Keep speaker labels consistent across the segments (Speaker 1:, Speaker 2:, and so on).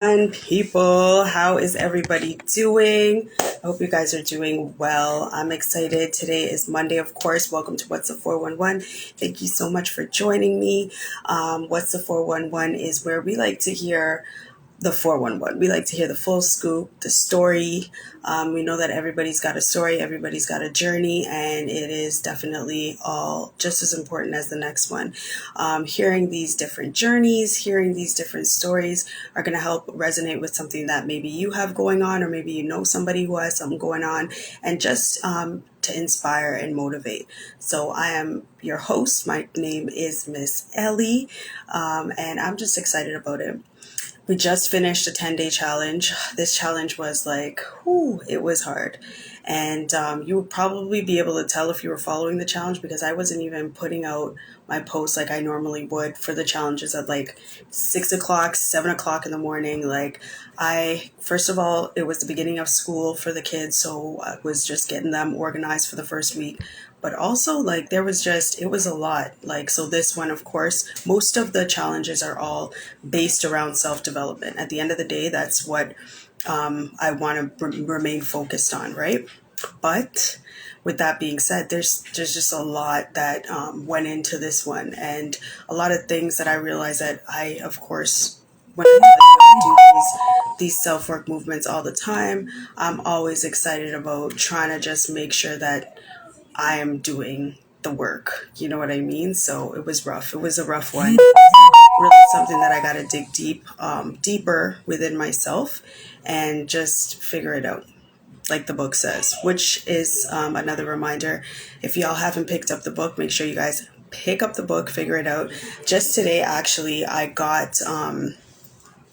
Speaker 1: And people, how is everybody doing? I hope you guys are doing well. I'm excited. Today is Monday, of course. Welcome to What's the 411. Thank you so much for joining me. What's the 411 is where we like to hear the 411. We like to hear the full scoop, the story. We know that everybody's got a story, everybody's got a journey, and it is definitely all just as important as the next one. Hearing these different journeys, hearing these different stories are going to help resonate with something that maybe you have going on, or maybe you know somebody who has something going on, and just to inspire and motivate. So I am your host. My name is Miss Ellie, and I'm just excited about it. We just finished a 10-day challenge. This challenge was like, whew, it was hard. And you would probably be able to tell if you were following the challenge because I wasn't even putting out my posts like I normally would for the challenges at like 6 o'clock, 7 o'clock in the morning. First of all, it was the beginning of school for the kids. So I was just getting them organized for the first week. But also, like, it was a lot. Like, so this one, of course, most of the challenges are all based around self development. At the end of the day, that's what I want to remain focused on, right? But with that being said, there's just a lot that went into this one, and a lot of things that I realized that I, of course, when I do these self work movements all the time, I'm always excited about trying to just make sure that I am doing the work. You know what I mean? So it was rough. It was a rough one. Really something that I got to dig deeper within myself and just figure it out, like the book says, which is another reminder. If y'all haven't picked up the book, make sure you guys pick up the book, figure it out. Just today, actually, I got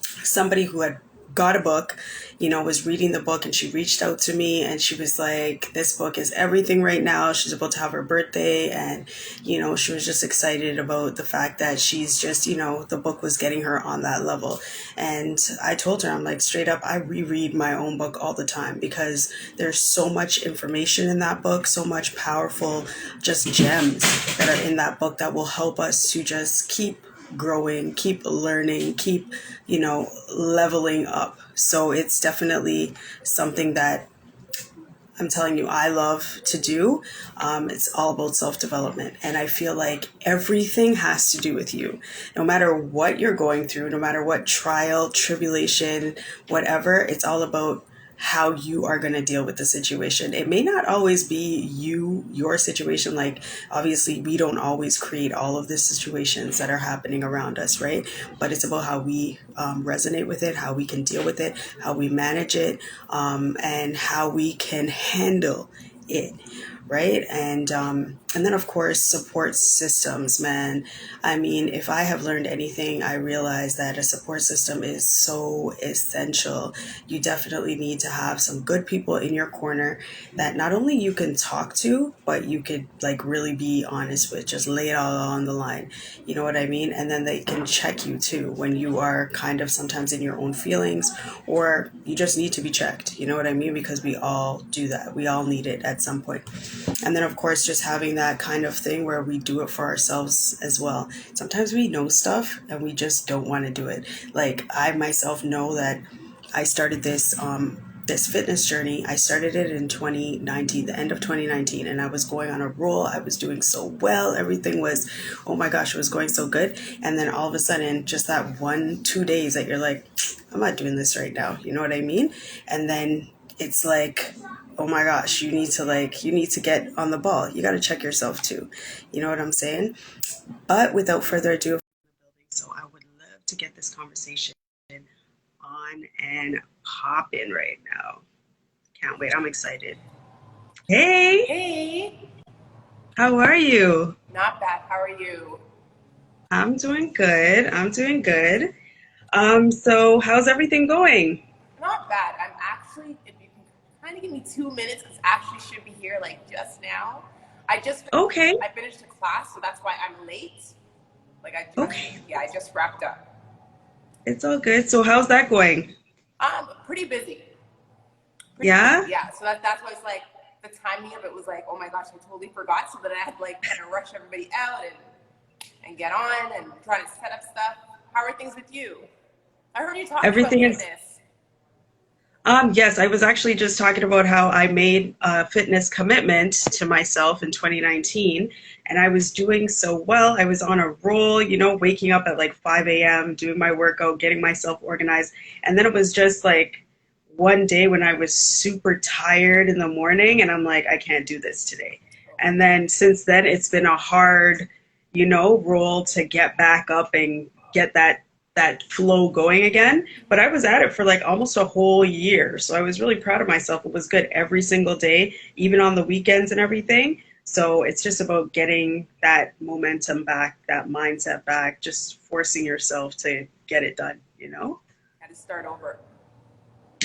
Speaker 1: somebody who had got a book, was reading the book, and she reached out to me and she was like, this book is everything right now. She's about to have her birthday, and she was just excited about the fact that she's just, the book was getting her on that level. And I told her, I'm like, straight up, I reread my own book all the time because there's so much information in that book, so much powerful just gems that are in that book that will help us to just keep growing, keep learning, keep, leveling up. So it's definitely something that I'm telling you, I love to do. It's all about self development. And I feel like everything has to do with you. No matter what you're going through, no matter what trial, tribulation, whatever, it's all about how you are going to deal with the situation. It may not always be your situation. Like, obviously, we don't always create all of the situations that are happening around us, right? But it's about how we resonate with it, how we can deal with it, how we manage it, and how we can handle it, right? And then, of course, support systems, man. I mean, if I have learned anything, I realize that a support system is so essential. You definitely need to have some good people in your corner that not only you can talk to, but you could like really be honest with, just lay it all on the line. You know what I mean? And then they can check you too when you are kind of sometimes in your own feelings, or you just need to be checked. You know what I mean? Because we all do that. We all need it at some point. And then, of course, just having that kind of thing where we do it for ourselves as well. Sometimes we know stuff and we just don't want to do it. Like, I myself know that I started this fitness journey. I started it in 2019, the end of 2019, and I was going on a roll. I was doing so well. Everything was, oh my gosh, it was going so good. And then all of a sudden, just that 1-2 days that you're like, I'm not doing this right now. You know what I mean? And then it's like, oh my gosh, you need to get on the ball. You got to check yourself too. You know what I'm saying? But without further ado, so I would love to get this conversation on and popping right now. Can't wait. I'm excited. Hey,
Speaker 2: Hey,
Speaker 1: how are you?
Speaker 2: not bad. How are you?
Speaker 1: I'm doing good. I'm doing good. So how's everything going?
Speaker 2: Not bad. I'm actually, if you can kind of give me 2 minutes, because Ashley should be here like just now. I just,
Speaker 1: Okay.
Speaker 2: I finished a class, so that's why I'm late. Like
Speaker 1: Okay.
Speaker 2: yeah, I just wrapped up.
Speaker 1: It's all good. So how's that going?
Speaker 2: Pretty busy. Pretty busy.
Speaker 1: Yeah?
Speaker 2: Yeah. So that's why it's like the timing of it was like, oh my gosh, I totally forgot. So then I had to like kind of rush everybody out and get on and try to set up stuff. How are things with you? I heard you talking about
Speaker 1: Everything is
Speaker 2: fitness.
Speaker 1: Yes, I was actually just talking about how I made a fitness commitment to myself in 2019, and I was doing so well. I was on a roll, waking up at like 5 a.m., doing my workout, getting myself organized. And then it was just like one day when I was super tired in the morning, and I'm like, I can't do this today. And then since then, it's been a hard, roll to get back up and get that flow going again. But I was at it for like almost a whole year. So I was really proud of myself. It was good every single day, even on the weekends and everything. So it's just about getting that momentum back, that mindset back, just forcing yourself to get it done.
Speaker 2: Had to start over.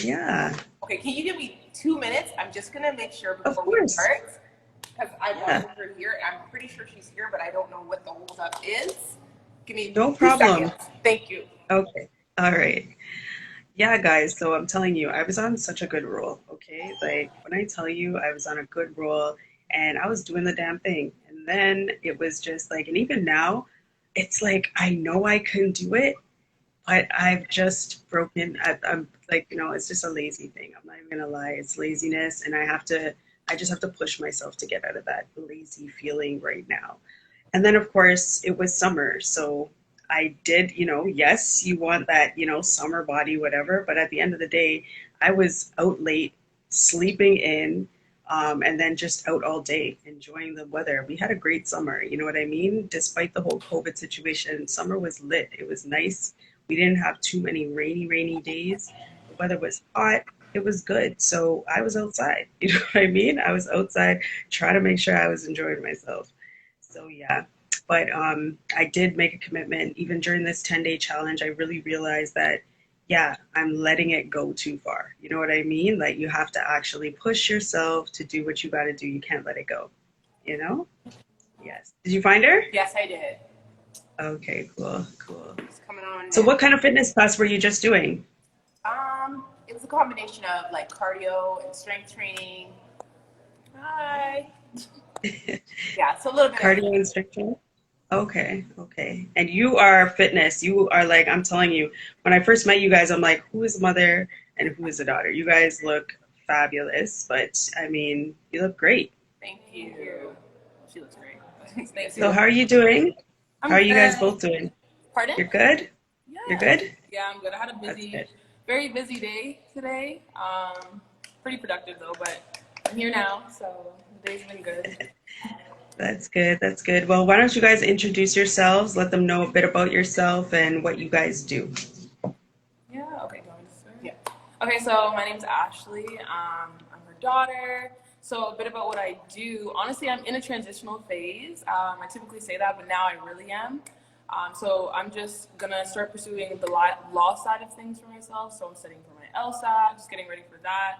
Speaker 1: Yeah,
Speaker 2: Okay, can you give me 2 minutes? I'm just gonna make sure
Speaker 1: of
Speaker 2: before we
Speaker 1: course.
Speaker 2: start, because I
Speaker 1: Yeah,
Speaker 2: wanted her here. I'm pretty sure she's here, but I don't know what the hold up is. Give me
Speaker 1: no
Speaker 2: 2 seconds.
Speaker 1: problem.
Speaker 2: Thank you.
Speaker 1: Okay. All right. Yeah, guys, so I'm telling you, I was on such a good roll, okay? Like, when I tell you I was on a good roll and I was doing the damn thing. And then it was just like, and even now, it's like I know I can do it, but I've just broken. I'm like, it's just a lazy thing. I'm not even gonna lie, it's laziness, and I just have to push myself to get out of that lazy feeling right now. And then, of course, it was summer. So I did, yes, you want that, summer body, whatever. But at the end of the day, I was out late, sleeping in, and then just out all day, enjoying the weather. We had a great summer, you know what I mean? Despite the whole COVID situation, summer was lit. It was nice. We didn't have too many rainy days. The weather was hot. It was good. So I was outside. You know what I mean? I was outside trying to make sure I was enjoying myself. So yeah, but I did make a commitment. Even during this 10-day challenge, I really realized that, yeah, I'm letting it go too far. You know what I mean? Like you have to actually push yourself to do what you got to do. You can't let it go. You know? Yes. Did you find her?
Speaker 2: Yes, I did.
Speaker 1: Okay, cool.
Speaker 2: It's coming on
Speaker 1: So
Speaker 2: now.
Speaker 1: what kind of fitness class were you just doing?
Speaker 2: It was a combination of like cardio and strength training. Hi. Yeah, so a little bit of
Speaker 1: Cardio
Speaker 2: everything.
Speaker 1: instructor? Okay. And you are fitness. You are like, I'm telling you, when I first met you guys, I'm like, who is the mother and who is the daughter? You guys look fabulous, but I mean, you look great.
Speaker 2: Thank you. She looks great. Thank
Speaker 1: So
Speaker 2: you.
Speaker 1: how are you doing? How
Speaker 2: I'm
Speaker 1: are you guys
Speaker 2: good.
Speaker 1: both doing?
Speaker 2: Pardon?
Speaker 1: You're good? You're
Speaker 2: Yeah.
Speaker 1: good?
Speaker 2: Yeah, I'm good. I had a
Speaker 1: That's
Speaker 2: busy,
Speaker 1: good.
Speaker 2: very busy day today. Pretty productive though, but I'm here now, so the day's been good.
Speaker 1: That's good. Well, why don't you guys introduce yourselves? Let them know a bit about yourself and what you guys do.
Speaker 2: Yeah, okay, going to start? Yeah. Okay, so my name's Ashley. I'm her daughter. So a bit about what I do. Honestly, I'm in a transitional phase. I typically say that, but now I really am. So I'm just gonna start pursuing the law side of things for myself. So I'm studying for my LSAT, just getting ready for that,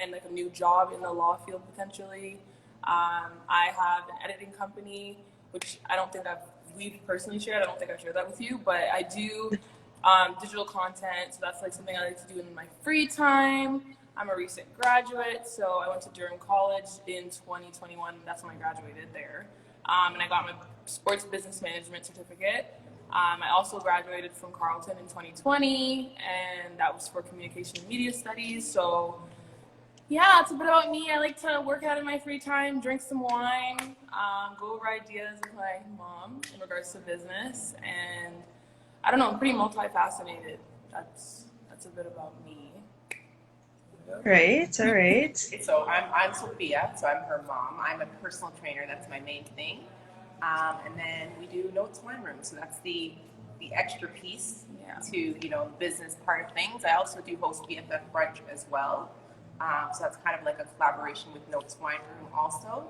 Speaker 2: and like a new job in the law field potentially. I have an editing company, which I don't think we've personally shared. I don't think I've shared that with you, but I do digital content. So that's like something I like to do in my free time. I'm a recent graduate, so I went to Durham College in 2021. That's when I graduated there. And I got my sports business management certificate. I also graduated from Carleton in 2020, and that was for communication and media studies. So yeah, it's a bit about me. I like to work out in my free time, drink some wine, go over ideas with my mom in regards to business, and I don't know. I'm pretty multifaceted. That's a bit about me.
Speaker 1: All right.
Speaker 2: So I'm Sophia. So I'm her mom. I'm a personal trainer. That's my main thing. And then we do Notes Wine Room. So that's the extra piece to the business part of things. I also do host BFF brunch as well. So that's kind of like a collaboration with Notes Wine Room also.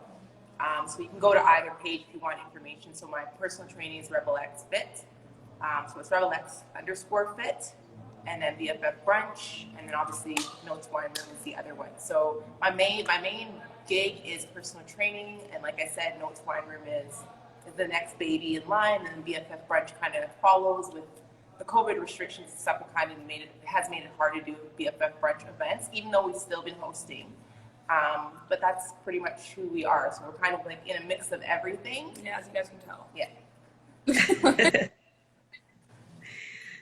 Speaker 2: So you can go to either page if you want information. So my personal training is Rebel X Fit. So it's Rebel X _ Fit. And then BFF brunch, and then obviously Notes Wine Room is the other one. So my main gig is personal training, and like I said, Notes Wine Room is the next baby in line, and BFF brunch kind of follows with the COVID restrictions and stuff. It kind of has made it hard to do BFF brunch events, even though we've still been hosting. But that's pretty much who we are. So we're kind of like in a mix of everything. Yeah, as you guys can tell. Yeah.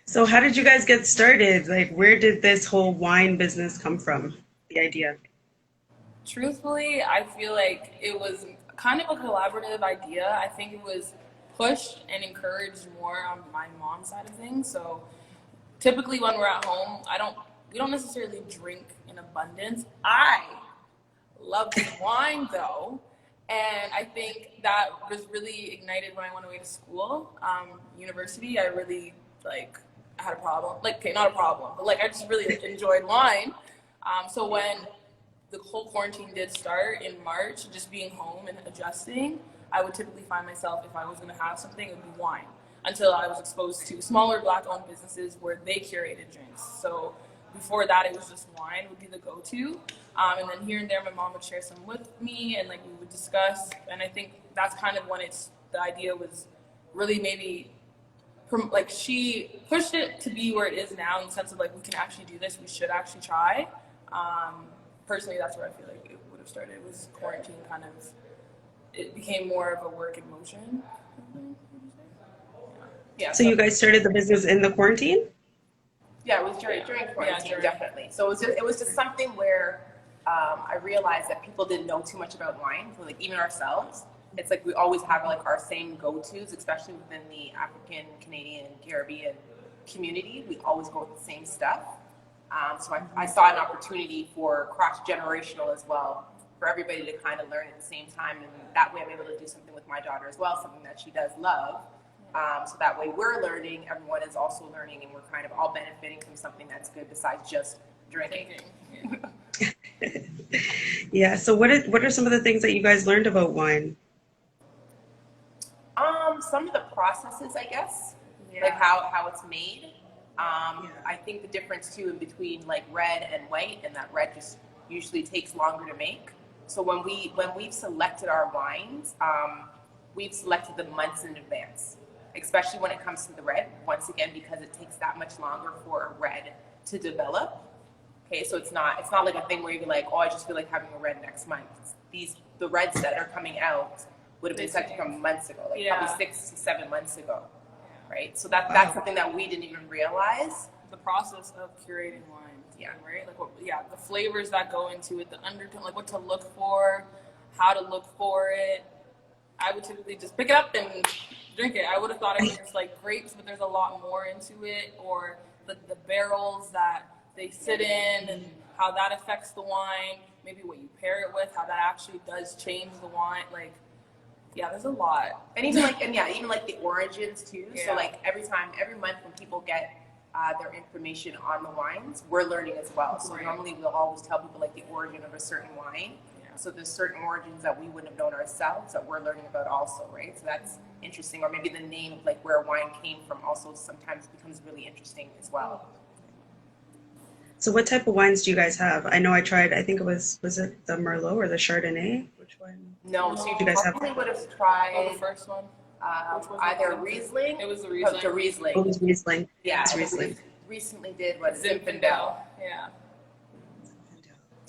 Speaker 1: So how did you guys get started? Like, where did this whole wine business come from? The idea.
Speaker 2: Truthfully, I feel like it was kind of a collaborative idea. I think it was pushed and encouraged more on my mom's side of things. So typically when we're at home, we don't necessarily drink in abundance. I love some wine though. And I think that was really ignited when I went away to school, university. I really like had a problem, like okay, not a problem, but like I just really enjoyed wine. So when the whole quarantine did start in March, just being home and adjusting, I would typically find myself, if I was going to have something, it would be wine. Until I was exposed to smaller black-owned businesses where they curated drinks. So before that, it was just wine would be the go-to. And then here and there, my mom would share some with me, and like we would discuss. And I think that's kind of when the idea was really maybe like she pushed it to be where it is now in the sense of like we can actually do this, we should actually try. Personally, that's where I feel like it would have started. It was quarantine kind of. It became more of a work in motion. Yeah.
Speaker 1: So you guys started the business in the quarantine?
Speaker 3: Yeah, it was during quarantine, definitely. So it was just something where I realized that people didn't know too much about wine. So like even ourselves, it's like we always have like our same go-tos, especially within the African, Canadian, Caribbean community. We always go with the same stuff. So I saw an opportunity for cross-generational as well, for everybody to kind of learn at the same time. And that way I'm able to do something with my daughter as well, something that she does love. So that way we're learning, everyone is also learning, and we're kind of all benefiting from something that's good besides just drinking.
Speaker 1: Yeah. So what are some of the things that you guys learned about wine?
Speaker 3: Some of the processes, I guess, like how it's made. I think the difference too in between like red and white, and that red just usually takes longer to make. So when we've selected our wines, we've selected them months in advance, especially when it comes to the red. Once again, because it takes that much longer for a red to develop. Okay, so it's not like a thing where you're like, oh, I just feel like having a red next month. The reds that are coming out would have been set from months ago, like probably 6 to 7 months ago, right? So that's something that we didn't even realize.
Speaker 2: The process of curating wine, right? Like the flavors that go into it, the undertone, like what to look for, how to look for it. I would typically just pick it up and drink it. I would have thought it was just like grapes, but there's a lot more into it, or the barrels that they sit in and how that affects the wine, maybe what you pair it with, how that actually does change the wine. Like, yeah, there's a lot.
Speaker 3: And even like the origins too. Yeah. So like every month when people get their information on the wines, we're learning as well. So normally we'll always tell people like the origin of a certain wine. Yeah. So there's certain origins that we wouldn't have known ourselves that we're learning about also, right? So that's interesting. Or maybe the name of like where wine came from also sometimes becomes really interesting as well.
Speaker 1: So what type of wines do you guys have? I know I tried, I think it was it the Merlot or the Chardonnay? Which one?
Speaker 3: No, so you guys probably would have tried
Speaker 2: the first one.
Speaker 3: Either Riesling.
Speaker 2: It was the Riesling.
Speaker 3: The Riesling.
Speaker 1: Oh, it was Riesling.
Speaker 3: Yeah,
Speaker 1: it's Riesling.
Speaker 3: Recently did what
Speaker 2: Zinfandel.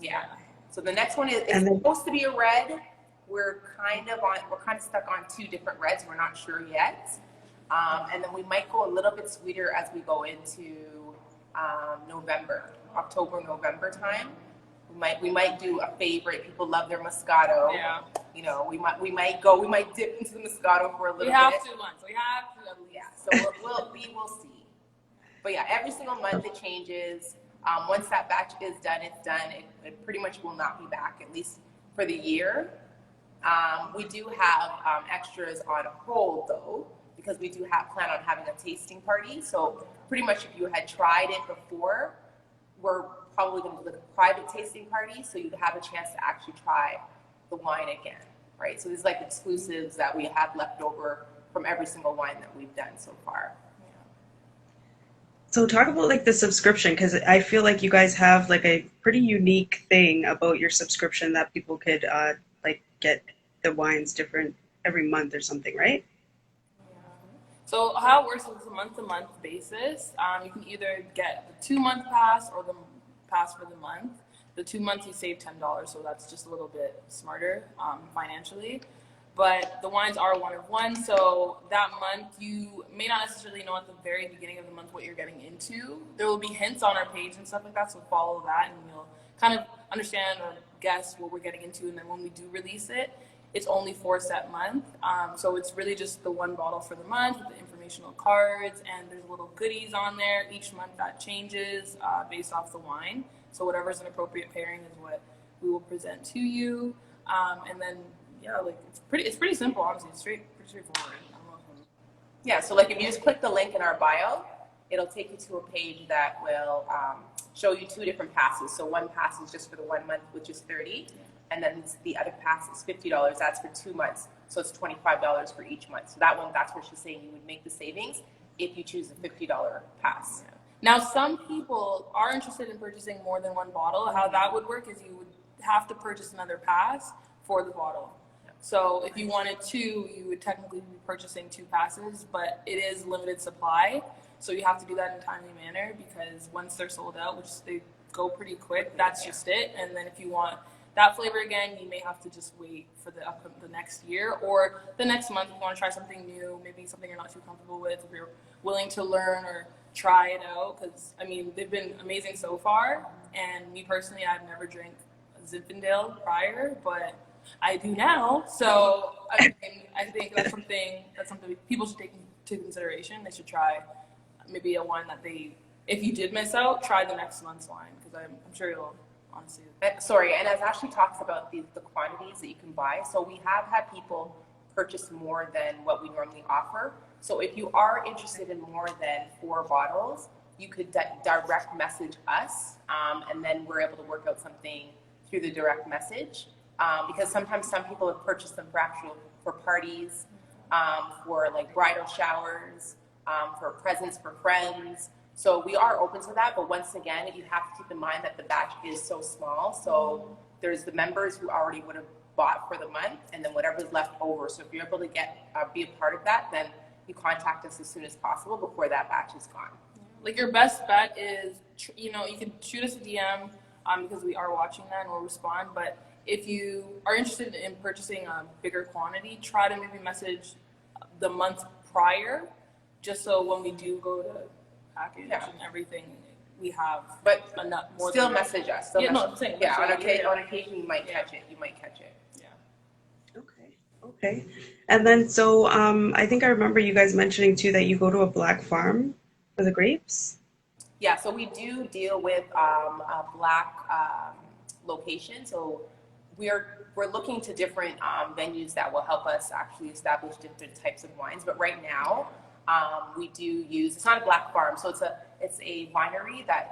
Speaker 3: Yeah. So the next one is supposed to be a red. We're kind of stuck on 2 different reds. We're not sure yet. And then we might go a little bit sweeter as we go into October, November time. We might do a favorite. People love their Moscato.
Speaker 2: Yeah.
Speaker 3: You know, we might dip into the Moscato for a little bit.
Speaker 2: We have to once. We have to at least.
Speaker 3: Yeah. So we will see. But yeah, every single month it changes. Once that batch is done, it's done. It pretty much will not be back, at least for the year. We do have extras on hold though, because we do plan on having a tasting party. So pretty much if you had tried it before, we're probably going to do like a private tasting party, so you'd have a chance to actually try the wine again, right? So there's like exclusives that we have left over from every single wine that we've done so far.
Speaker 1: So talk about like the subscription, because I feel like you guys have like a pretty unique thing about your subscription that people could like get the wines different every month or something, right?
Speaker 2: So how it works is a month-to-month basis. You can either get the 2-month pass or the pass for the month. The 2 months you save $10, so that's just a little bit smarter financially. but the wines are one of one. So that month, you may not necessarily know at the very beginning of the month what you're getting into. There will be hints on our page and stuff like that, so follow that and you'll kind of understand or guess what we're getting into. And then when we do release it, it's only for a set month. So it's really just the one bottle for the month with the informational cards, and there's little goodies on there. Each month that changes based off the wine. So whatever's an appropriate pairing is what we will present to you. And then, yeah, like it's pretty simple, honestly. It's pretty straightforward.
Speaker 3: Yeah, so like if you just click the link in our bio, it'll take you to a page that will show you 2 different passes. So one pass is just for the 1 month, which is $30. And then the other pass is $50. That's for 2 months. So it's $25 for each month. So that one, that's where she's saying you would make the savings if you choose the $50 pass.
Speaker 2: Yeah. Now, some people are interested in purchasing more than one bottle. How that would work is you would have to purchase another pass for the bottle. Yeah. So if you wanted 2, you would technically be purchasing 2 passes, but it is limited supply. So you have to do that in a timely manner, because once they're sold out, which they go pretty quick, that's just it. And then if you want that flavor again, you may have to just wait for the next year or the next month. If you want to try something new, maybe something you're not too comfortable with, if you're willing to learn or try it out, because I mean they've been amazing so far. And me personally, I've never drank Zinfandel prior, but I do now. So I think that's something people should take into consideration. They should try maybe a wine that if you did miss out, try the next month's wine, because I'm sure you'll. Honestly.
Speaker 3: Sorry, and as Ashley talks about the quantities that you can buy, so we have had people purchase more than what we normally offer. So if you are interested in more than 4 bottles, you could direct message us, and then we're able to work out something through the direct message. Because sometimes some people have purchased them for parties, for like bridal showers, for presents for friends. So we are open to that, but once again, you have to keep in mind that the batch is so small. So there's the members who already would have bought for the month, and then whatever's left over. So if you're able to be a part of that, then you contact us as soon as possible before that batch is gone.
Speaker 2: Like your best bet is, you can shoot us a DM because we are watching that and we'll respond. But if you are interested in purchasing a bigger quantity, try to maybe message the month prior, just so when we do go to package and everything, we have enough more.
Speaker 3: Still message us.
Speaker 2: On
Speaker 3: occasion you might catch it.
Speaker 2: Yeah.
Speaker 1: Okay. And then so I think I remember you guys mentioning too that you go to a black farm for the grapes.
Speaker 3: Yeah, so we do deal with a black location. So we're looking to different venues that will help us actually establish different types of wines. But right now, we do use, it's not a black farm, so it's a winery that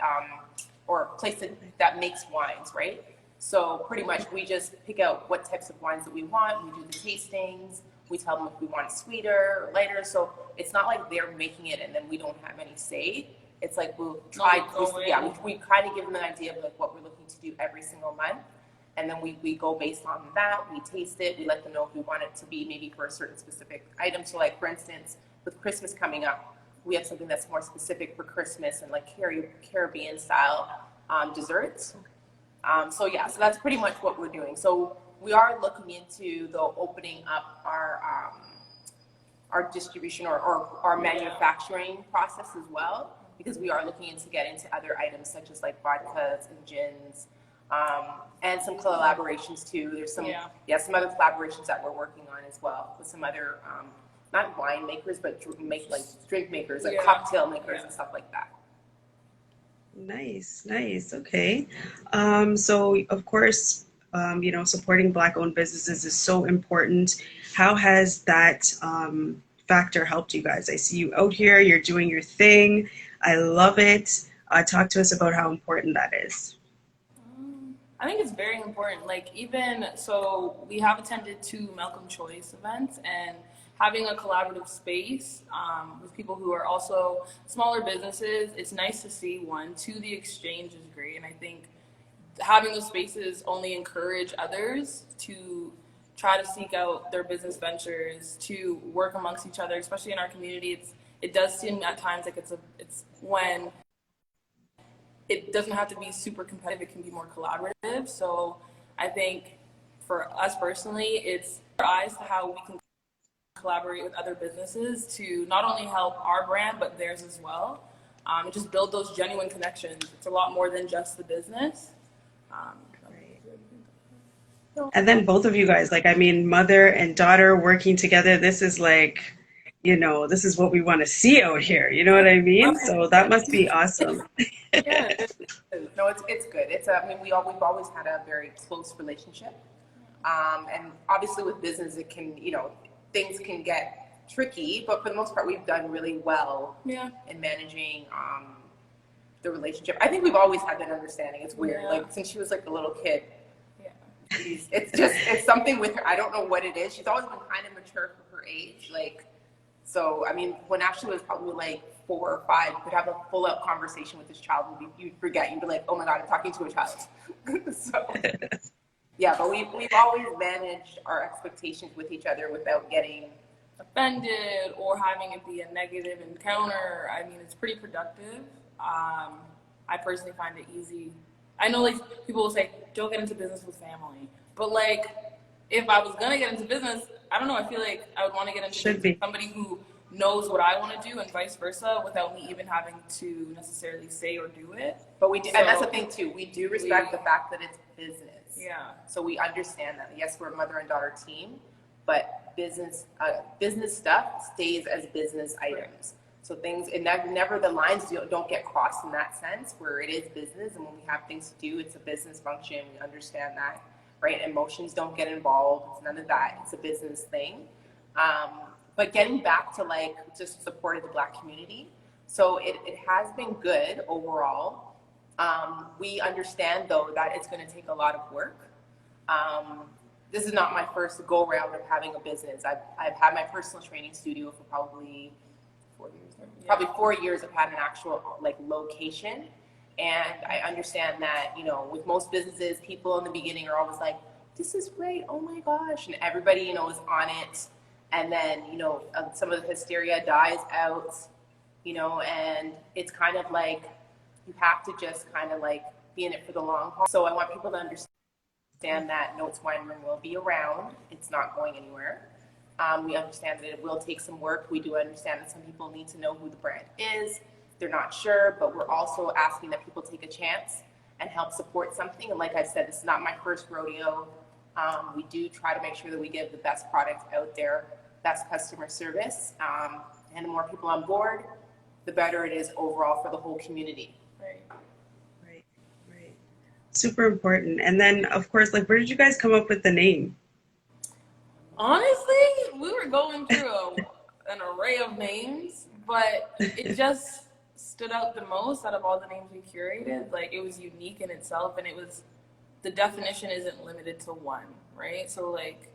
Speaker 3: or a place that makes wines, right? So pretty much we just pick out what types of wines that we want. We do the tastings. We tell them if we want it sweeter or lighter. So it's not like they're making it and then we don't have any say. It's like we'll try. We kind of give them an idea of like what we're looking to do every single month, and then we go based on that. We taste it. We let them know if we want it to be maybe for a certain specific item. So like for instance, with Christmas coming up, we have something that's more specific for Christmas and like Caribbean style desserts. So that's pretty much what we're doing. So we are looking into opening up our distribution or our manufacturing process as well, because we are looking into get into other items such as like vodkas and gins, and some collaborations too. There's some other collaborations that we're working on as well with some other not wine makers, but drink makers, like cocktail makers and stuff like that.
Speaker 1: Nice. Okay. So of course, supporting Black-owned businesses is so important. How has that factor helped you guys? I see you out here, you're doing your thing. I love it. Talk to us about how important that is.
Speaker 2: I think it's very important. Like we have attended 2 Malcolm Choice events, and having a collaborative space with people who are also smaller businesses, it's nice to see. 1, 2, the exchange is great, and I think having those spaces only encourage others to try to seek out their business ventures, to work amongst each other, especially in our community. It does seem at times like it's when it doesn't have to be super competitive, it can be more collaborative. So I think for us personally, it's eyes to how we can collaborate with other businesses to not only help our brand but theirs as well, and just build those genuine connections. It's a lot more than just the business.
Speaker 1: And then both of you guys, like, I mean, mother and daughter working together, this is like, this is what we want to see out here. You know what I mean? So that must be awesome.
Speaker 3: Yeah, no, it's good. I mean, we've always had a very close relationship, and obviously with business, it can, things can get tricky, but for the most part, we've done really well in managing the relationship. I think we've always had that understanding. It's weird, like since she was like a little kid. It's something with her. I don't know what it is. She's always been kind of mature for her age. So I mean, when Ashley was probably like 4 or 5, you could have a full out conversation with this child, and you'd forget. You'd be like, "Oh my God, I'm talking to a child." So yeah, but we've always managed our expectations with each other without getting
Speaker 2: offended or having it be a negative encounter. I mean, it's pretty productive. I personally find it easy. I know, like, people will say, don't get into business with family. But, like, if I was going to get into business, I don't know, I feel like I would want to get into business with somebody who knows what I want to do and vice versa without me even having to necessarily say or do it.
Speaker 3: But we do, and that's the thing, too. We do respect the fact that it's business.
Speaker 2: Yeah.
Speaker 3: So we understand that. Yes, we're a mother and daughter team, but business stuff stays as business items. So things, and never the lines don't get crossed in that sense, where it is business, and when we have things to do, it's a business function. We understand that, right? Emotions don't get involved. It's none of that. It's a business thing. But getting back to like just support of the Black community, so it has been good overall. We understand though that it's going to take a lot of work. This is not my first go round of having a business. I've had my personal training studio for probably 4 years. Probably 4 years I've had an actual like location, and I understand that with most businesses, people in the beginning are always like, "This is great, oh my gosh," and everybody is on it, and then some of the hysteria dies out, and it's kind of like you have to just kind of like be in it for the long haul. So I want people to understand that Notes Wine Room will be around. It's not going anywhere. We understand that it will take some work. We do understand that some people need to know who the brand is. They're not sure, but we're also asking that people take a chance and help support something. And like I said, this is not my first rodeo. We do try to make sure that we give the best product out there, best customer service, and the more people on board, the better it is overall for the whole community.
Speaker 1: Right. Super important. And then, of course, like, where did you guys come up with the name?
Speaker 2: Honestly, we were going through an array of names, but it just stood out the most out of all the names we curated. Like, it was unique in itself, and the definition isn't limited to one, right? So, like,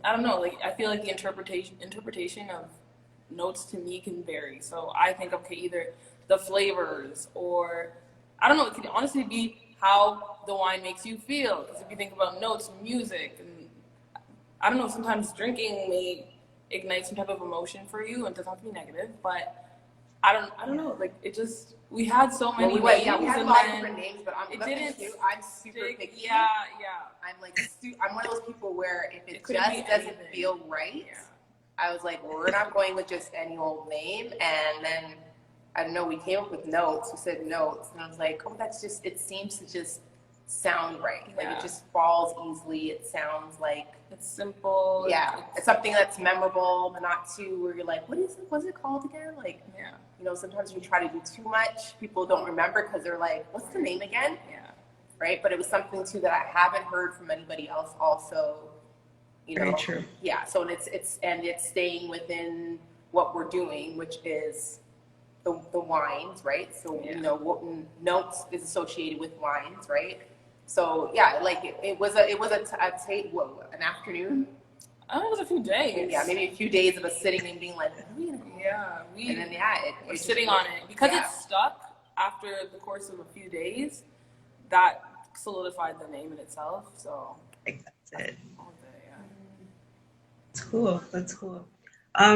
Speaker 2: I don't know, like, I feel like the interpretation of notes to me can vary. So I think, okay, either the flavors, or, I don't know, it could honestly be how the wine makes you feel. Because if you think about notes, music, and I don't know, sometimes drinking may ignite some type of emotion for you, and it doesn't have to be negative, but I don't know, like, it just, we had so many names.
Speaker 3: Yeah, we had a lot of different names, but I'm super picky.
Speaker 2: Yeah.
Speaker 3: I'm one of those people where if it just doesn't feel right, I was like, well, we're not going with just any old name. And then, I don't know, we came up with Notes. We said Notes, and I was like, oh, it seems to just sound right. Like, it just falls easily. It sounds like
Speaker 2: it's simple.
Speaker 3: Yeah, it's something that's memorable, but not too where you're like, what's it called again? Like, sometimes when you try to do too much, people don't remember because they're like, what's the name again?
Speaker 2: Yeah.
Speaker 3: Right? But it was something too that I haven't heard from anybody else also.
Speaker 1: Very true.
Speaker 3: Yeah. So it's staying within what we're doing, which is the wines, right? So what Notes is associated with wines, right? So yeah, like it was I'd say an afternoon.
Speaker 2: Oh, it was a few days.
Speaker 3: Yeah, maybe a few days of us sitting and being like, and then
Speaker 2: we're sitting on it because it stuck after the course of a few days. That solidified the name in itself. So
Speaker 1: I think that's it.
Speaker 2: Yeah.
Speaker 1: That's cool.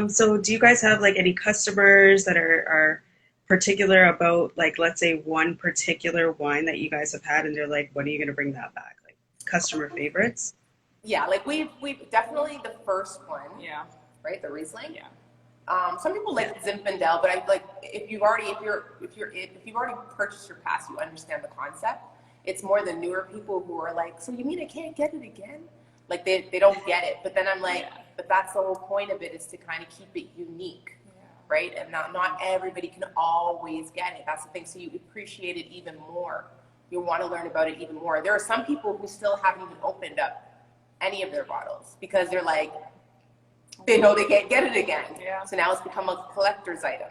Speaker 1: So do you guys have like any customers that are particular about, like, let's say one particular wine that you guys have had and they're like, when are you going to bring that back? Like, customer favorites?
Speaker 3: Yeah, like we've definitely the first one.
Speaker 2: Yeah.
Speaker 3: Right, the Riesling.
Speaker 2: Yeah.
Speaker 3: Some people like Zinfandel, but I like if you've already purchased your pass, you understand the concept. It's more the newer people who are like, so you mean I can't get it again? Like they don't get it. But then I'm like, but that's the whole point of it, is to kind of keep it unique, right? And not everybody can always get it. That's the thing. So you appreciate it even more. You want to learn about it even more. There are some people who still haven't even opened up any of their bottles because they're like, they know they can't get it again.
Speaker 2: Yeah.
Speaker 3: So now it's become a collector's item,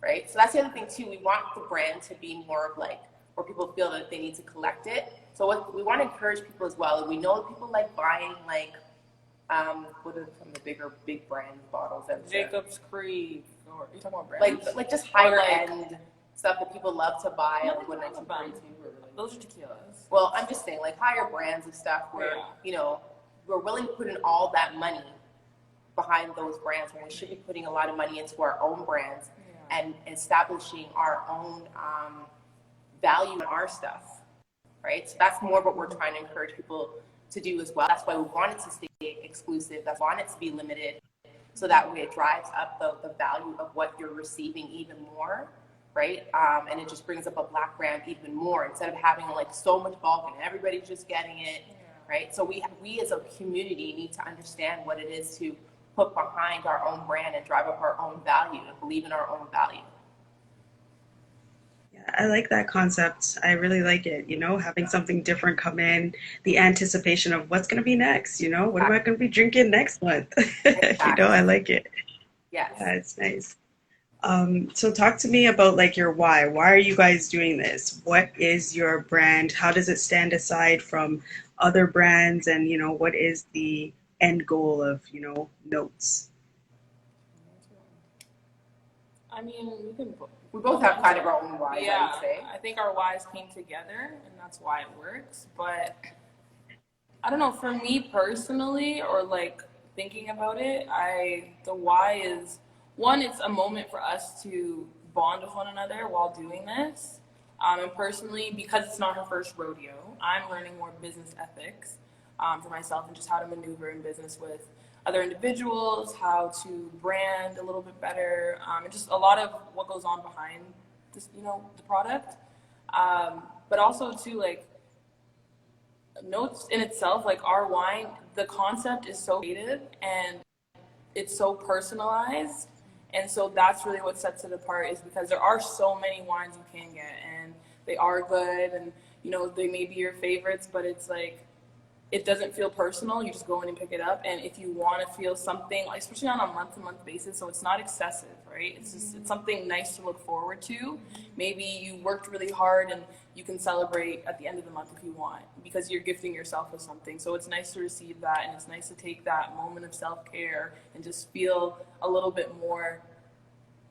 Speaker 3: right? So that's the other thing too. We want the brand to be more of like, where people feel that they need to collect it. So what we want to encourage people as well. We know people like buying like, what are some of the big brand bottles?
Speaker 2: Jacob's Creek, or are you talking about brands?
Speaker 3: Like just higher end stuff that people love to buy.
Speaker 2: Those are tequilas.
Speaker 3: Well, I'm just saying like higher brands of stuff where, you know, we're willing to put in all that money behind those brands when we should be putting a lot of money into our own brands and establishing our own value in our stuff, right? So that's more what we're trying to encourage people to do as well. That's why we want it to stay exclusive. That's why we want it to be limited, so that way it drives up the value of what you're receiving even more, right? And it just brings up a Black brand even more, instead of having like so much bulk and everybody's just getting it, right? So we as a community need to understand what it is to put behind our own brand and drive up our own value and believe in our own value.
Speaker 1: Yeah, I like that concept. I really like it. You know, having something different come in, the anticipation of what's going to be next. You know, what am I going to be drinking next month? You know, I like it.
Speaker 3: Yes.
Speaker 1: Yeah, it's nice. So talk to me about like your why. Why are you guys doing this? What is your brand? How does it stand aside from other brands? And, you know, what is the end goal of, you know, Notes?
Speaker 2: I mean,
Speaker 3: we both have kind of our own whys,
Speaker 2: yeah,
Speaker 3: I would say.
Speaker 2: I think our whys came together, and that's why it works. But I don't know, for me personally, or like thinking about it, the why is, one, it's a moment for us to bond with one another while doing this. And personally, because it's not her first rodeo, I'm learning more business ethics for myself, and just how to maneuver in business with other individuals, how to brand a little bit better, and just a lot of what goes on behind this, you know, the product. But also too, like, Notes in itself, like our wine, the concept is so creative and it's so personalized. And so that's really what sets it apart, is because there are so many wines you can get, and they are good, and, you know, they may be your favorites, but it's like, it doesn't feel personal. You just go in and pick it up. And if you want to feel something, like, especially on a month-to-month basis, so it's not excessive, right? It's just, it's something nice to look forward to. Maybe you worked really hard and you can celebrate at the end of the month if you want, because you're gifting yourself with something. So it's nice to receive that, and it's nice to take that moment of self-care and just feel a little bit more,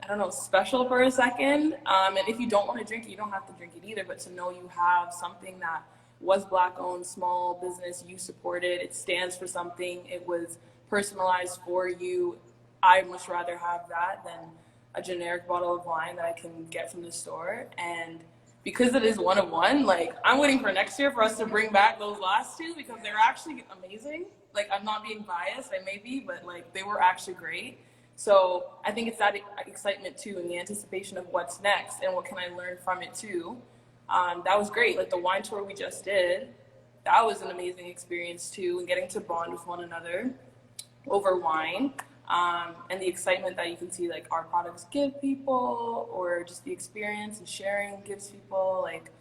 Speaker 2: I don't know, special for a second. And if you don't want to drink it, you don't have to drink it either, but to know you have something that was Black owned, small business, you supported, it stands for something, it was personalized for you. I'd much rather have that than a generic bottle of wine that I can get from the store. And because it is one of one, like, I'm waiting for next year for us to bring back those last two, because they're actually amazing. Like, I'm not being biased, I may be, but like, they were actually great. So I think it's that excitement too, and the anticipation of what's next and what can I learn from it too. That was great. Like the wine tour we just did, that was an amazing experience too, and getting to bond with one another over wine, and the excitement that you can see like our products give people, or just the experience and sharing gives people. Like,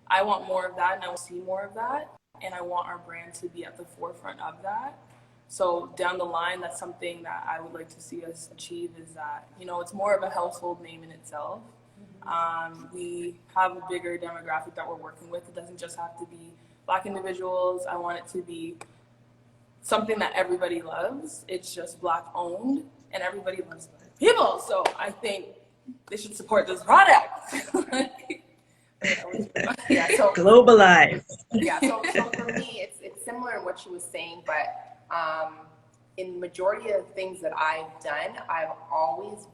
Speaker 2: I want more of that, and I will see more of that, and I want our brand to be at the forefront of that. So down the line, that's something that I would like to see us achieve, is that, you know, it's more of a household name in itself. We have a bigger demographic that we're working with. It doesn't just have to be Black individuals. I want it to be something that everybody loves. It's just Black owned, and everybody loves Black people. So I think they should support this product.
Speaker 3: Yeah, so
Speaker 1: Globalize.
Speaker 3: Yeah, so for me, it's similar in what she was saying, but in majority of things that I've done, I've always,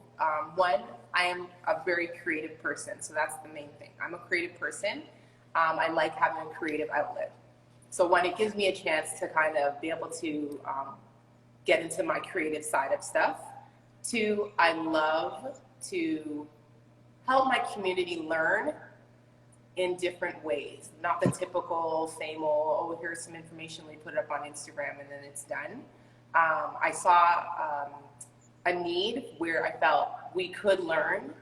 Speaker 3: one, I am a very creative person, so that's the main thing. I'm a creative person. I like having a creative outlet. So one, it gives me a chance to kind of be able to get into my creative side of stuff. Two, I love to help my community learn in different ways, not the typical same old, oh, here's some information, we put it up on Instagram and then it's done. I saw a need where I felt we could learn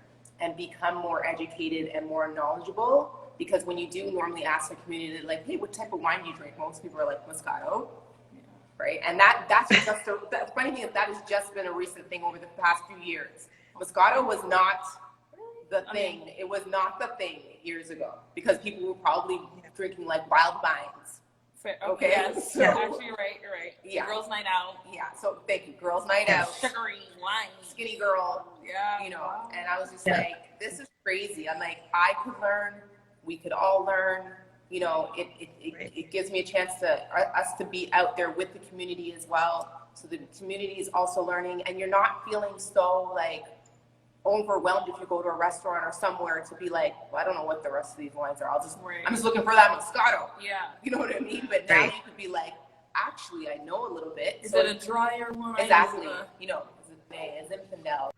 Speaker 3: and become more educated and more knowledgeable, because when you do normally ask the community, like, hey, what type of wine do you drink? Most people are like, Moscato, right? And that's just the funny thing is that has just been a recent thing over the past few years. Moscato was not the thing. It was not the thing years ago, because people were probably drinking like wild vines.
Speaker 2: Okay. Yes.
Speaker 3: So,
Speaker 2: actually, you're right.
Speaker 3: Yeah.
Speaker 2: Girls' night out.
Speaker 3: Yeah. So thank you. Girls' night out.
Speaker 2: Sugary wine.
Speaker 3: Skinny girl.
Speaker 2: Yeah.
Speaker 3: You know. And I was just like, this is crazy. I'm like, I could learn. We could all learn. You know, it gives me a chance to us to be out there with the community as well. So the community is also learning, and you're not feeling so like overwhelmed if you go to a restaurant or somewhere to be like, well, I don't know what the rest of these wines are. I'm just looking for that Moscato.
Speaker 2: Yeah.
Speaker 3: You know what I mean? But now you could be like, actually, I know a little bit.
Speaker 2: Is it a drier wine?
Speaker 3: Exactly. You know, is it May? Is it Pinel?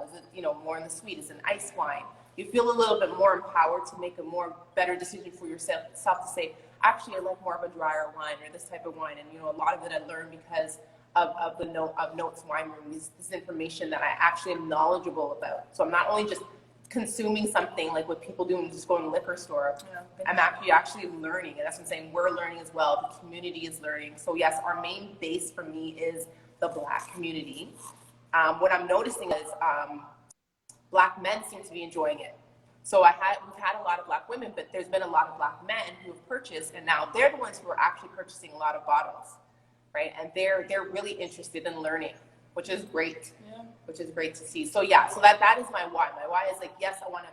Speaker 3: Is it, you know, more in the sweet? Is it an ice wine? You feel a little bit more empowered to make a more better decision for yourself to say, actually, I like more of a drier wine or this type of wine. And, you know, a lot of it I learned because of Notes Wine Room, this information that I actually am knowledgeable about. So I'm not only just consuming something like what people do and just go in the liquor store. I'm actually learning, and that's what I'm saying. We're learning as well. The community is learning. So yes, our main base for me is the Black community. What I'm noticing is Black men seem to be enjoying it. So we've had a lot of Black women, but there's been a lot of Black men who have purchased, and now they're the ones who are actually purchasing a lot of bottles. Right, and they're really interested in learning, which is great. Yeah. Which is great to see. So yeah, so that is my why. My why is like, yes, I want to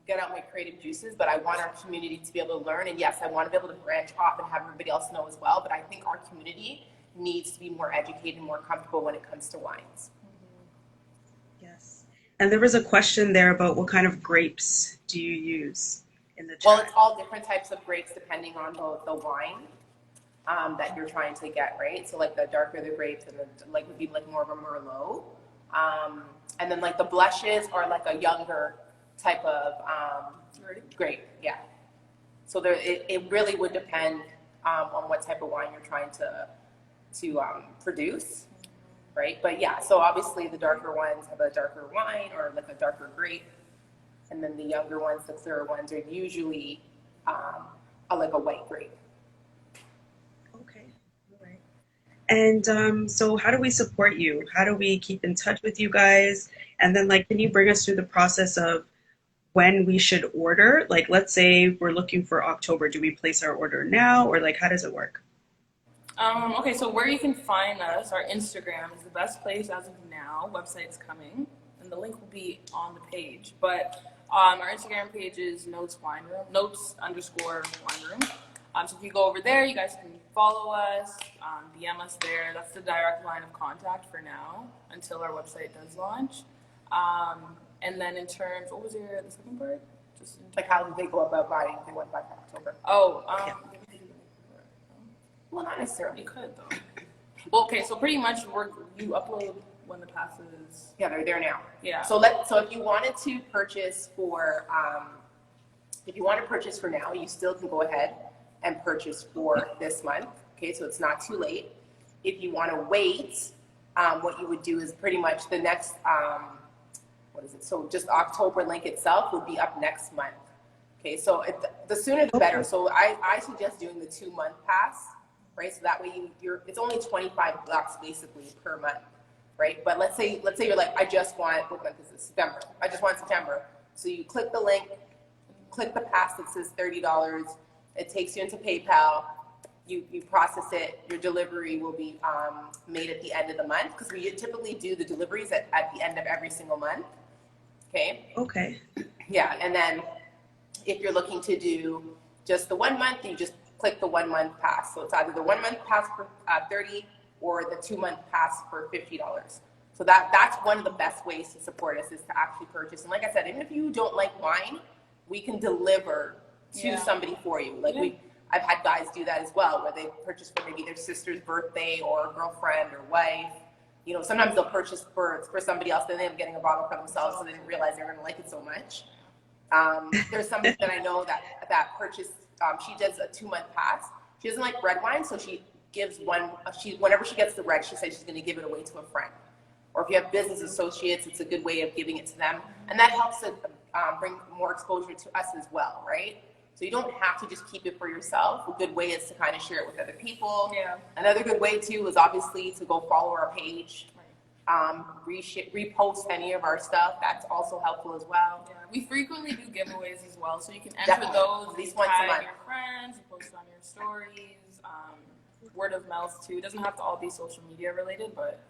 Speaker 3: get out my creative juices, but I want our community to be able to learn, and yes, I want to be able to branch off and have everybody else know as well. But I think our community needs to be more educated and more comfortable when it comes to wines.
Speaker 1: Mm-hmm. Yes, and there was a question there about what kind of grapes do you use in the chat?
Speaker 3: Well, it's all different types of grapes depending on the wine. That you're trying to get, right? So like the darker the grapes, and the like would be like more of a Merlot, and then like the blushes are like a younger type of grape, yeah. So it really would depend on what type of wine you're trying to produce, right? But yeah, so obviously the darker ones have a darker wine or like a darker grape, and then the younger ones, the clearer ones, are usually like a white grape.
Speaker 1: And so how do we support you? How do we keep in touch with you guys? And then like, can you bring us through the process of when we should order? Like, let's say we're looking for October. Do we place our order now, or like, how does it work?
Speaker 2: Okay, so where you can find us, our Instagram is the best place as of now. Website's coming, and the link will be on the page. But our Instagram page is Notes Wine Room, Notes_Wine Room. So if you go over there, you guys can follow us, DM us there. That's the direct line of contact for now until our website does launch. And then in terms, what was the second part? Just
Speaker 3: like how did they go about buying if they went by October? Well, not necessarily.
Speaker 2: You could though. Well, okay, so pretty much you upload when the pass is.
Speaker 3: Yeah, they're there now.
Speaker 2: Yeah.
Speaker 3: So if you wanted to purchase for now, you still can go ahead and purchase for this month. Okay, so it's not too late. If you want to wait, what you would do is pretty much the next, So just October link itself would be up next month. Okay, so the sooner the better. So I suggest doing the 2-month pass, right? So that way it's only $25 basically per month, right? But let's say you're like, I just want, what month is this? September. I just want September. So you click the link, click the pass that says $30. It takes you into PayPal. You process it. Your delivery will be made at the end of the month, because we typically do the deliveries at the end of every single month. Okay. Yeah, and then if you're looking to do just the 1 month, you just click the 1 month pass. So it's either the 1 month pass for $30 or the 2 month pass for $50. So that's one of the best ways to support us, is to actually purchase. And like I said, even if you don't like wine, we can deliver to somebody for you. Like I've had guys do that as well, where they purchase for maybe their sister's birthday or girlfriend or wife. You know, sometimes they'll purchase for somebody else, then they end up getting a bottle for themselves, so they didn't realize they were going to like it so much. There's somebody that I know that purchased, she does a 2-month pass. She doesn't like red wine, so she gives one, whenever she gets the red, she says she's going to give it away to a friend. Or if you have business associates, it's a good way of giving it to them. And that helps to bring more exposure to us as well, right? So you don't have to just keep it for yourself. A good way is to kind of share it with other people.
Speaker 2: Yeah.
Speaker 3: Another good way too is obviously to go follow our page, repost any of our stuff. That's also helpful as well.
Speaker 2: Yeah. We frequently do giveaways as well, so you can enter those.
Speaker 3: At least once a month.
Speaker 2: Your friends, you post on your stories, word of mouth too. It doesn't have to all be social media related, but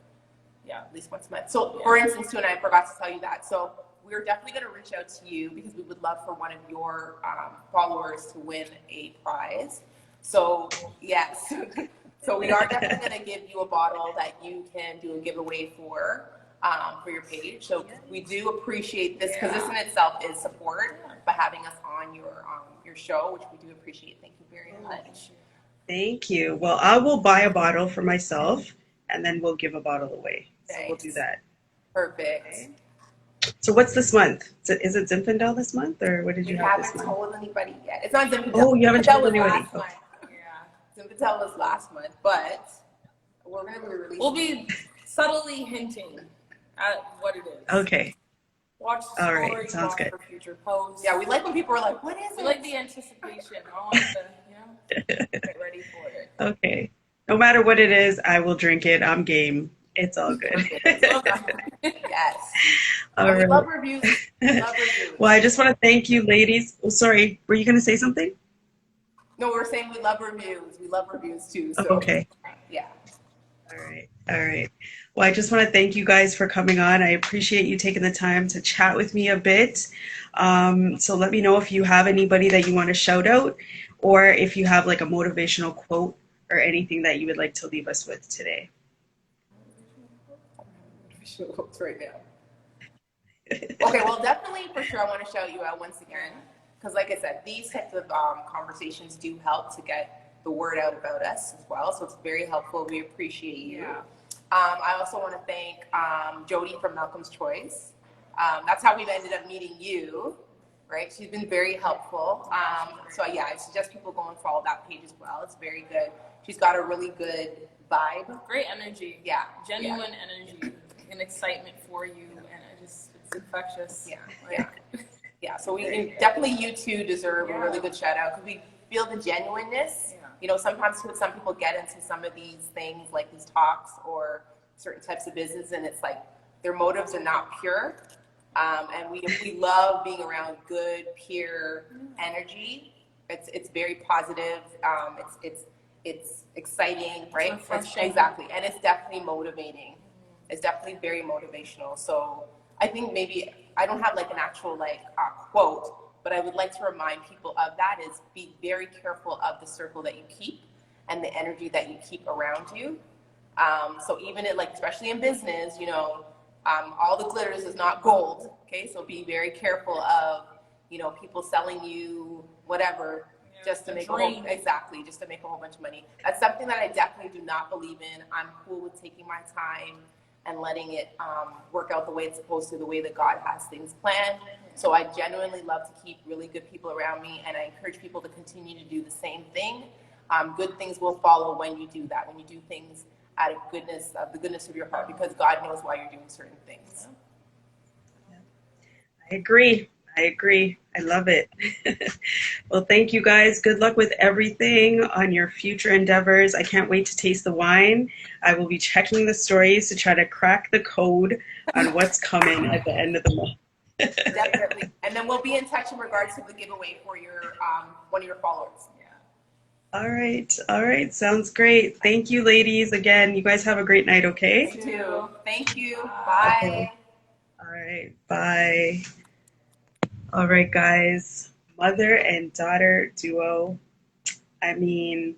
Speaker 2: yeah,
Speaker 3: at least once a month. So for instance, too, and I forgot to tell you that. So we're definitely going to reach out to you because we would love for one of your followers to win a prize. So yes, so we are definitely going to give you a bottle that you can do a giveaway for your page. So we do appreciate this because this in itself is support by having us on your show, which we do appreciate. Thank you very much.
Speaker 1: Thank you. Well, I will buy a bottle for myself, and then we'll give a bottle away. So we'll do that.
Speaker 3: Perfect.
Speaker 1: Okay. So what's this month? Is it Zinfandel this month, or what did you have this month?
Speaker 3: We haven't told anybody yet. It's not Zinfandel.
Speaker 1: Oh, you haven't told anybody.
Speaker 3: Last month. Yeah, Zinfandel was last month, but we're going to be releasing.
Speaker 2: We'll be subtly hinting at what it is.
Speaker 1: Okay.
Speaker 2: Watch the story.
Speaker 1: All right. Sounds good.
Speaker 2: For future posts.
Speaker 3: Yeah, we like when people are like, "What is it?"
Speaker 2: We like the anticipation. I want to, get ready for it.
Speaker 1: Okay. No matter what it is, I will drink it. I'm game. It's all good.
Speaker 3: Yes.
Speaker 1: All right.
Speaker 3: We love reviews. We love reviews.
Speaker 1: Well, I just want to thank you, ladies. Oh, sorry. Were you going to say something?
Speaker 3: No, we're saying we love reviews. We love reviews too. So,
Speaker 1: okay.
Speaker 3: Yeah.
Speaker 1: All right. All right. Well, I just want to thank you guys for coming on. I appreciate you taking the time to chat with me a bit. So let me know if you have anybody that you want to shout out, or if you have like a motivational quote or anything that you would like to leave us with today.
Speaker 3: Right now. Okay, well, definitely for sure, I want to shout you out once again, because like I said, these types of conversations do help to get the word out about us as well. So it's very helpful. We appreciate you.
Speaker 2: Yeah.
Speaker 3: I also want to thank Jody from Malcolm's Choice. That's how we've ended up meeting you, right? She's been very helpful. So yeah, I suggest people go and follow that page as well. It's very good. She's got a really good vibe.
Speaker 2: Great energy.
Speaker 3: Yeah.
Speaker 2: Genuine energy and excitement for you, and it's infectious.
Speaker 3: Yeah. So we definitely, you two deserve a really good shout out because we feel the genuineness.
Speaker 2: Yeah.
Speaker 3: You know, sometimes some people get into some of these things like these talks or certain types of business, and it's like their motives are not pure. And we love being around good, pure energy. It's very positive. It's exciting, right? Exactly, and it's definitely motivating. It's definitely very motivational. So I think maybe I don't have like an actual quote, but I would like to remind people of that is be very careful of the circle that you keep and the energy that you keep around you. So even especially in business, you know, all the glitters is not gold. Okay, so be very careful of, you know, people selling you whatever just to make just to make a whole bunch of money. That's something that I definitely do not believe in. I'm cool with taking my time and letting it work out the way it's supposed to, the way that God has things planned. So I genuinely love to keep really good people around me, and I encourage people to continue to do the same thing. Good things will follow when you do that, when you do things out of the goodness of your heart, because God knows why you're doing certain things.
Speaker 1: I agree. I love it. Well, thank you guys. Good luck with everything on your future endeavors. I can't wait to taste the wine. I will be checking the stories to try to crack the code on what's coming at the end of the month.
Speaker 3: Definitely. And then we'll be in touch in regards to the giveaway for your one of your followers.
Speaker 1: All right. Sounds great. Thank you, ladies. Again, you guys have a great night, okay?
Speaker 3: You too. Thank you. Bye.
Speaker 1: Okay. All right. Bye. All right, guys. Mother and daughter duo. I mean,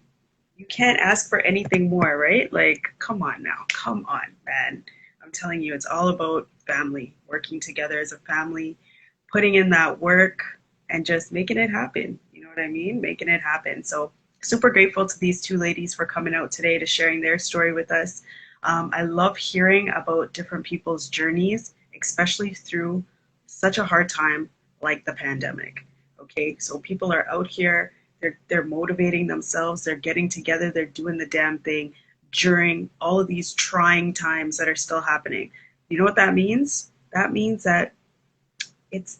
Speaker 1: you can't ask for anything more, right? Like, come on now. Come on, man. I'm telling you, it's all about family, working together as a family, putting in that work and just making it happen. You know what I mean? Making it happen. So super grateful to these two ladies for coming out today to sharing their story with us. I love hearing about different people's journeys, especially through such a hard time like the pandemic. Okay, so people are out here, they're motivating themselves, they're getting together, they're doing the damn thing during all of these trying times that are still happening. You know what that means? That means that it's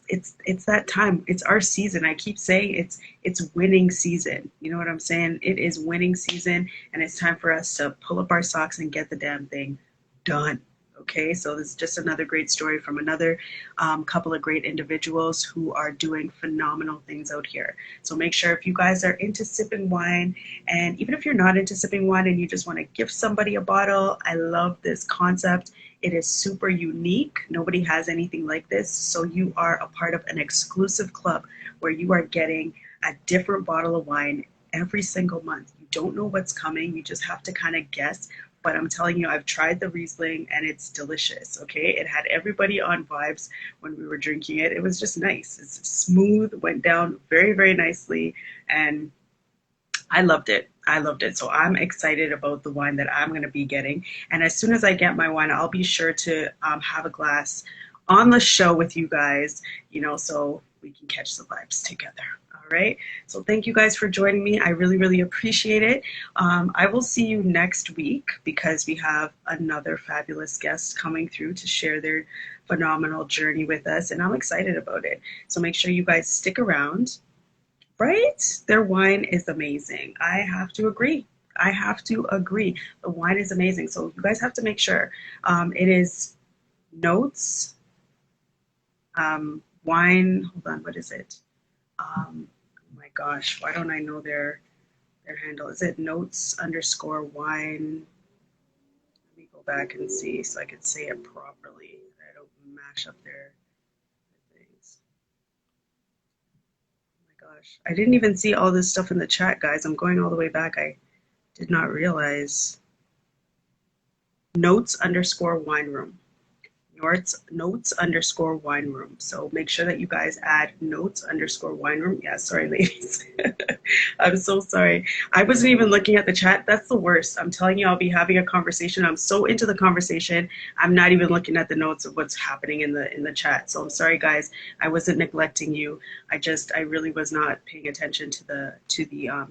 Speaker 1: that time. It's our season. I keep saying it's winning season. You know what I'm saying? It is winning season, and it's time for us to pull up our socks and get the damn thing done. Okay, so this is just another great story from another couple of great individuals who are doing phenomenal things out here. So make sure if you guys are into sipping wine, and even if you're not into sipping wine and you just want to give somebody a bottle, I love this concept. It is super unique. Nobody has anything like this. So you are a part of an exclusive club where you are getting a different bottle of wine every single month. You don't know what's coming. You just have to kind of guess. But I'm telling you, I've tried the Riesling and it's delicious, okay? It had everybody on vibes when we were drinking it. It was just nice. It's smooth, went down very, very nicely, and I loved it. I loved it. So I'm excited about the wine that I'm going to be getting. And as soon as I get my wine, I'll be sure to have a glass on the show with you guys, so we can catch the vibes together. All right. So thank you guys for joining me. I really, really appreciate it. I will see you next week because we have another fabulous guest coming through to share their phenomenal journey with us. And I'm excited about it. So make sure you guys stick around. Right? Their wine is amazing. I have to agree. The wine is amazing. So you guys have to make sure. It is Notes wine. Hold on. What is it? Oh my gosh. Why don't I know their handle? Is it Notes_wine? Let me go back and see so I can say it properly. I don't mash up their things. Gosh, I didn't even see all this stuff in the chat, guys. I'm going all the way back. I did not realize. Notes_wine room. Notes_wine room. So make sure that you guys add Notes_wine room. Yeah, sorry, ladies. I'm so sorry. I wasn't even looking at the chat. That's the worst. I'm telling you, I'll be having a conversation. I'm so into the conversation. I'm not even looking at the notes of what's happening in the chat. So I'm sorry, guys. I wasn't neglecting you. I really was not paying attention to the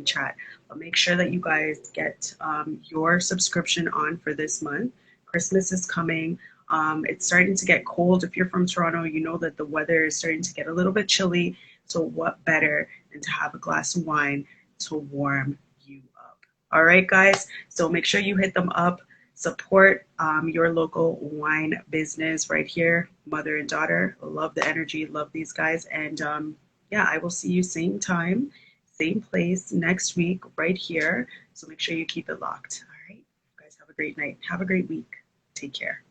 Speaker 1: chat. But make sure that you guys get your subscription on for this month. Christmas is coming. It's starting to get cold. If you're from Toronto, you know that the weather is starting to get a little bit chilly. So what better than to have a glass of wine to warm you up? All right, guys. So make sure you hit them up. Support your local wine business right here, mother and daughter. Love the energy. Love these guys. And yeah, I will see you same time, same place next week right here. So make sure you keep it locked. All right. You guys have a great night. Have a great week. Take care.